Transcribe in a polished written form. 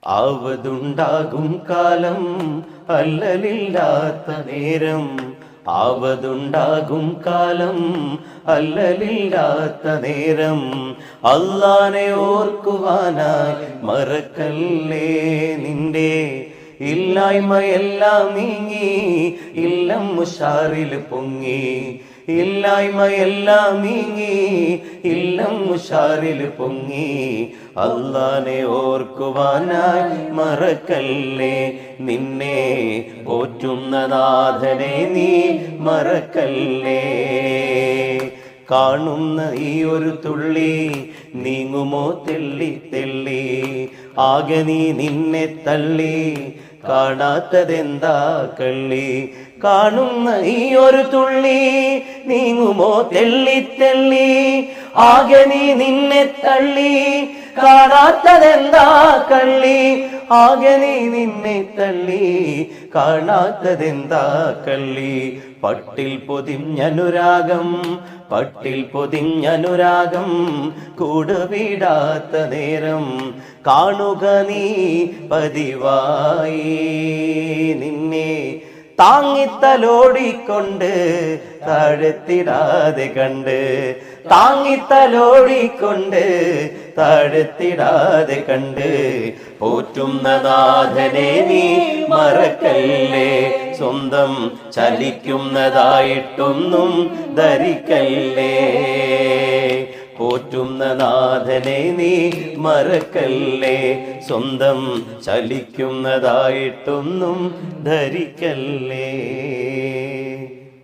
ആവതുണ്ടാകും കാലം അല്ലലില്ലാത്ത നേരം, ആവതുണ്ടാകും കാലം അല്ലലില്ലാത്ത നേരം. അല്ലാനെ ഓർക്കുവാനായി മറക്കല്ലേ നിന്റെ ഇല്ലായ്മയെല്ലാം നീങ്ങി, ഇല്ലം ഉഷാറിൽ പൊങ്ങി. ഇല്ലായ്മയെല്ലാം നീങ്ങി, ഇല്ലം ഉഷാറിൽ പൊങ്ങി. അല്ലാനെ ഓർക്കുവാനായി മറക്കല്ലേ നിന്നെ പോറ്റുന്ന നാഥനെ നീ മറക്കല്ലേ. കാണുന്ന ഈ ഒരു തുള്ളി നീങ്ങുമോ തെള്ളി തെള്ളി, ആകെ നീ നിന്നെ തള്ളി കാണാത്തതെന്താ കള്ളി. കാണുന്ന ഈ ഒരു തുള്ളി നീങ്ങുമോ തെള്ളി തെള്ളി, ആകെ നീ നിന്നെ തള്ളി കാണാത്തതെന്താ കള്ളി. ആകെ നീ നിന്നെ തള്ളി കാണാത്തതെന്താ കള്ളി. പട്ടിൽ പൊതിഞ്ഞനുരാഗം, പട്ടിൽ പൊതിഞ്ഞനുരാഗം കൂടുവിടാത്ത നേരം. കാണുക നീ പതിവായി നിന്നെ താങ്ങിത്തലോടിക്കൊണ്ട് താഴത്തിടാതെ കണ്ട്. താങ്ങിത്തലോടിക്കൊണ്ട് താഴത്തിടാതെ കണ്ട്. പോറ്റുന്ന നാഥനെ നീ മറക്കല്ലേ, സ്വന്തം ചലിക്കുന്നതായിട്ടൊന്നും ധരിക്കല്ലേ. പോറ്റുന്ന നാഥനെ നീ മറക്കല്ലേ, സ്വന്തം ചലിക്കുന്നതായിട്ടൊന്നും ധരിക്കല്ലേ.